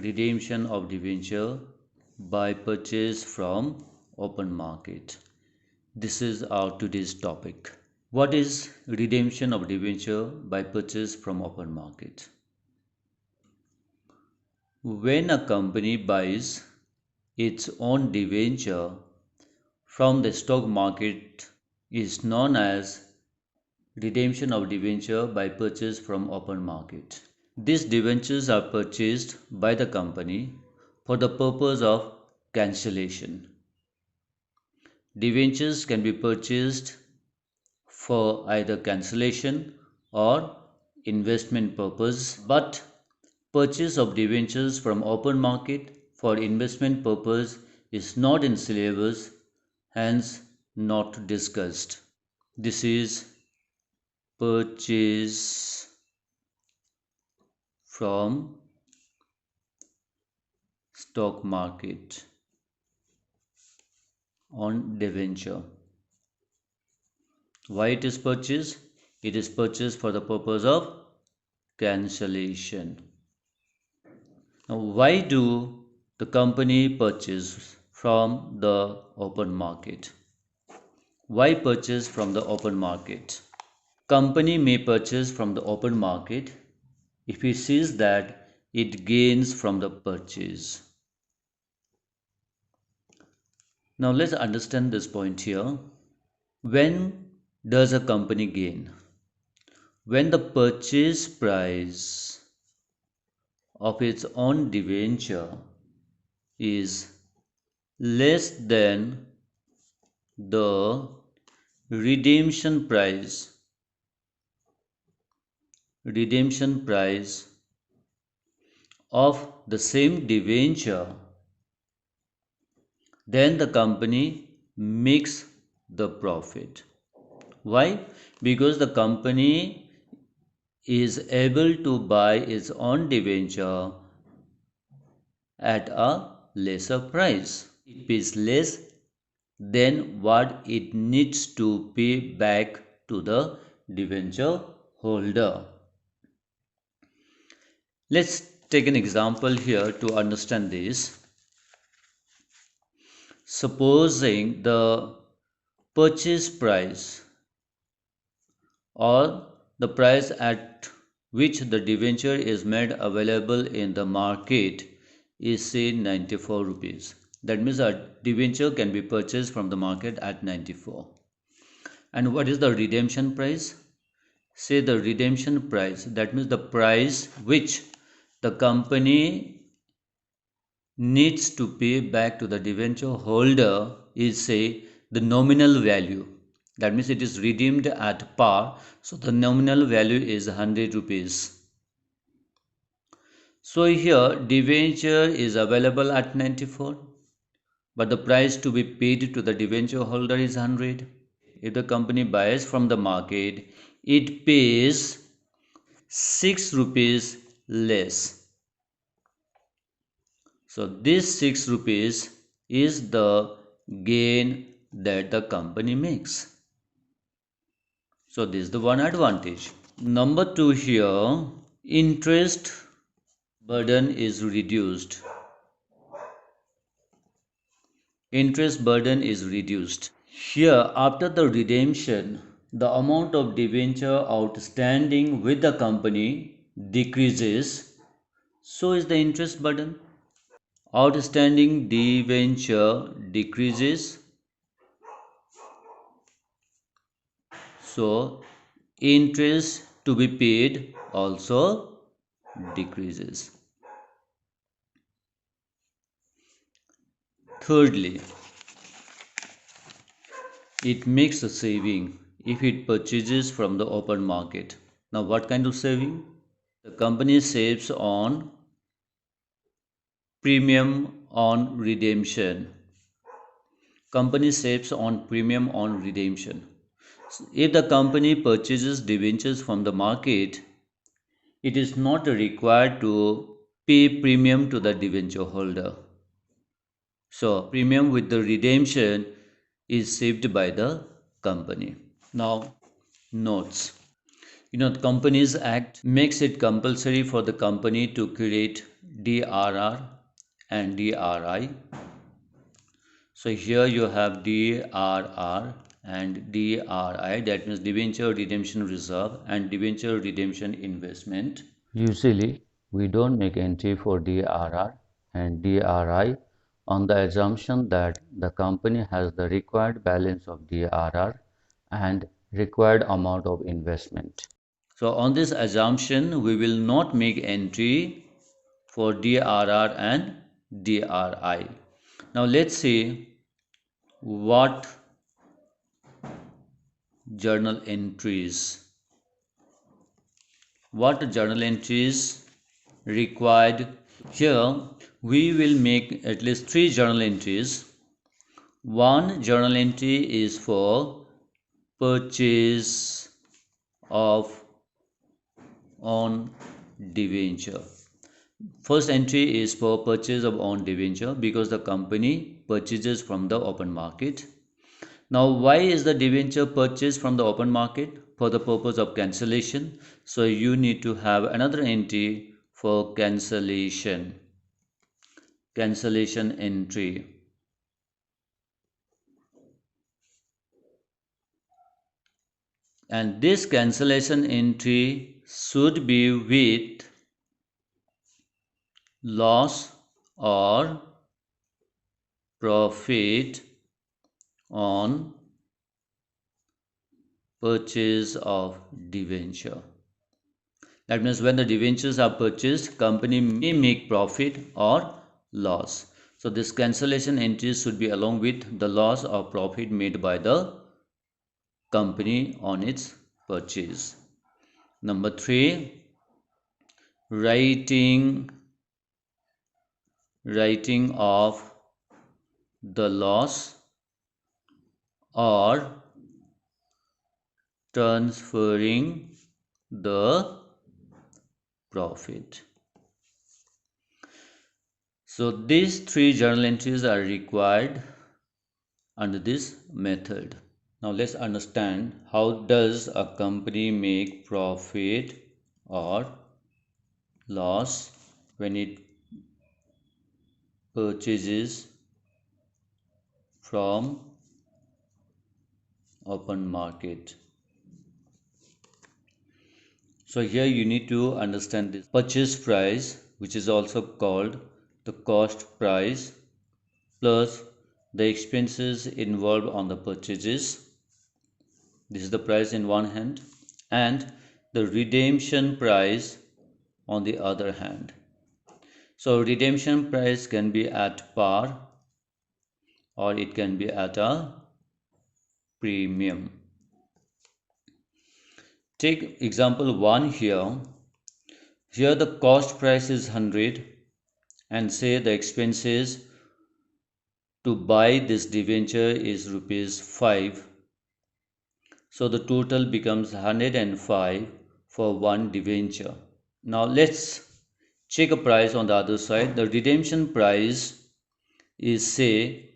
redemption of debenture by purchase from open market. This is our today's topic. What is redemption of debenture by purchase from open market? When a company buys its own debenture from the stock market is known as redemption of debenture by purchase from open market. These debentures are purchased by the company for the purpose of cancellation. Debentures can be purchased for either cancellation or investment purpose, but purchase of debentures from open market for investment purpose is not in syllabus, hence not discussed. This is purchase from stock market on debenture. Why it is purchased? It is purchased for the purpose of cancellation. Now, why do the company purchase from the open market? Why purchase from the open market? Company may purchase from the open market if it sees that it gains from the purchase. Now let's understand this point here. When does a company gain? When the purchase price of its own debenture is less than the redemption price of the same debenture, then the company makes the profit. Why? Because the company is able to buy its own debenture at a lesser price. It pays less than what it needs to pay back to the debenture holder. Let's take an example here to understand this. Supposing the purchase price or the price at which the debenture is made available in the market is say 94 rupees. That means a debenture can be purchased from the market at 94. And what is the redemption price? Say the redemption price, that means the price which the company needs to pay back to the debenture holder is say the nominal value. That means it is redeemed at par, so the nominal value is 100 rupees. So here debenture is available at 94, but the price to be paid to the debenture holder is 100. If the company buys from the market, it pays 6 rupees less. So this 6 rupees is the gain that the company makes. So this is the one advantage. Number 2 here, interest burden is reduced. Interest burden is reduced. Here after the redemption, the amount of debenture outstanding with the company decreases. So is the interest burden. Outstanding debenture decreases, so interest to be paid also decreases. Thirdly, it makes a saving if it purchases from the open market. Now what kind of saving? The company saves on premium on redemption. Company saves on premium on redemption. If the company purchases debentures from the market, it is not required to pay premium to the debenture holder. So premium with the redemption is saved by the company. Now notes. The Companies Act makes it compulsory for the company to create DRR and DRI. So here you have DRR and DRI, that means debenture redemption reserve and debenture redemption investment. Usually we don't make entry for DRR and DRI on the assumption that the company has the required balance of DRR and required amount of investment. So on this assumption, we will not make entry for DRR and DRI. Now let's see what journal entries required. Here we will make at least 3 journal entries. One journal entry is for purchase of own debenture. First entry is for purchase of own debenture because the company purchases from the open market. Now, why is the debenture purchased from the open market? For the purpose of cancellation. So you need to have another entry for cancellation entry. And this cancellation entry should be with loss or profit on purchase of debenture. That means when the debentures are purchased, company may make profit or loss. So this cancellation entries should be along with the loss or profit made by the company on its purchase. Number 3, writing of the loss or transferring the profit. So these 3 journal entries are required under this method. Now let's understand how does a company make profit or loss when it purchases from open market. So here you need to understand this purchase price, which is also called the cost price, plus the expenses involved on the purchases. This is the price in one hand, and the redemption price on the other hand. So redemption price can be at par or it can be at a premium. Take example 1 here. Here the cost price is 100 and say the expenses to buy this debenture is rupees 5. So the total becomes 105 for one debenture. Now let's check a price on the other side. The redemption price is say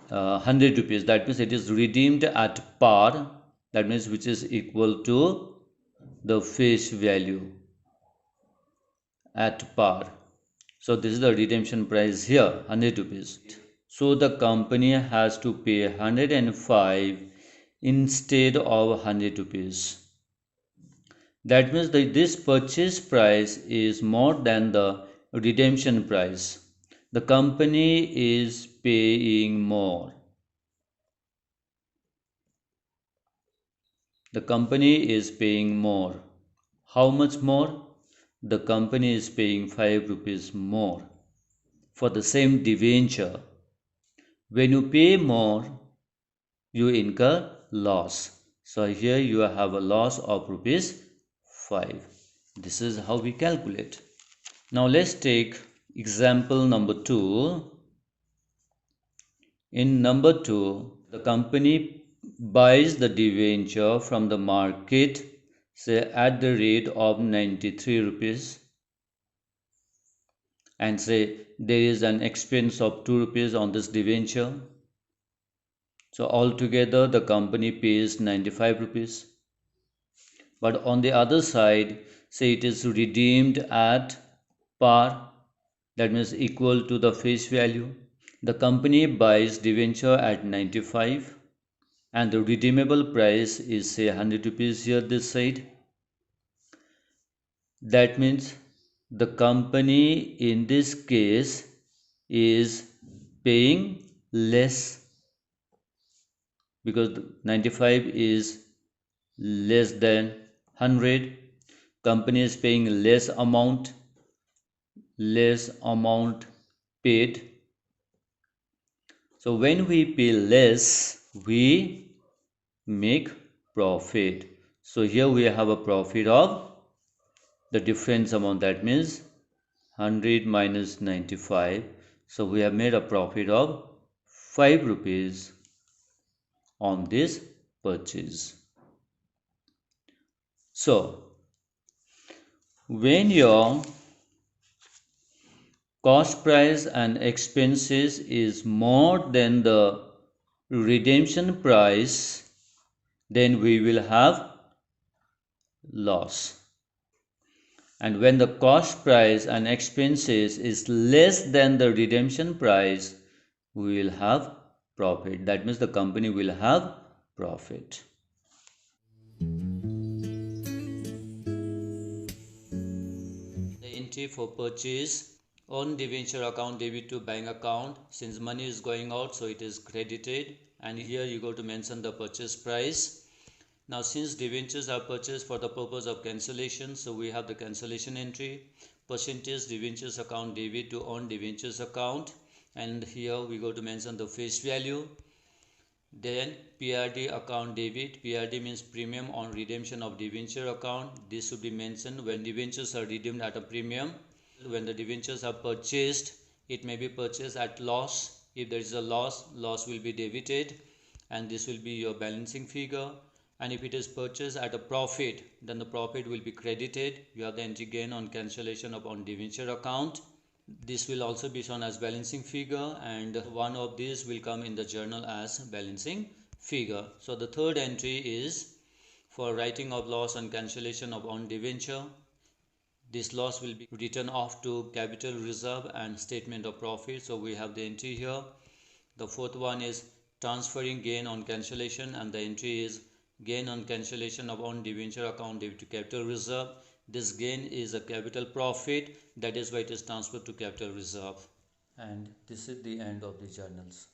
100 rupees. That means it is redeemed at par. That means which is equal to the face value at par. So this is the redemption price here, 100 rupees. So the company has to pay 105 instead of 100 rupees. That means that this purchase price is more than the redemption price. The company is paying more. The company is paying more. How much more? The company is paying 5 rupees more for the same debenture. When you pay more, you incur loss. So here you have a loss of rupees 5. This is how we calculate. Now let's take example number 2. In number 2, the company buys the debenture from the market, say at the rate of 93 rupees, and say there is an expense of 2 rupees on this debenture. So altogether the company pays 95 rupees. But on the other side, say it is redeemed at par. that means equal to the face value. The company buys debenture at 95 and the redeemable price is say 100 rupees here this side. That means the company in this case is paying less because 95 is less than 100. Company is paying less amount paid. So when we pay less, we make profit. So here we have a profit of the difference amount, that means 100 minus 95. So we have made a profit of 5 rupees on this purchase. So when your cost price and expenses is more than the redemption price, then we will have loss. And when the cost price and expenses is less than the redemption price, we will have profit. That means the company will have profit. The entry for purchase on debenture account debit to bank account. Since money is going out, so it is credited, and here you go to mention the purchase price. Now since debentures are purchased for the purpose of cancellation, so we have the cancellation entry, percentage debentures account debit to on debentures account, and here we go to mention the face value. Then PRD account debit. PRD means premium on redemption of debenture account. This should be mentioned when debentures are redeemed at a premium. When the debentures are purchased, it may be purchased at loss. If there is a loss, loss will be debited and this will be your balancing figure. And if it is purchased at a profit, then the profit will be credited. You have the entry gain on cancellation of on debenture account. This will also be shown as balancing figure, and one of these will come in the journal as balancing figure. So the third entry is for writing of loss on cancellation of on debenture. This loss will be written off to capital reserve and statement of profit. So we have the entry here. The fourth one is transferring gain on cancellation, and the entry is gain on cancellation of on debenture account debit to capital reserve. This gain is a capital profit, that is why it is transferred to capital reserve. And this is the end of the journals.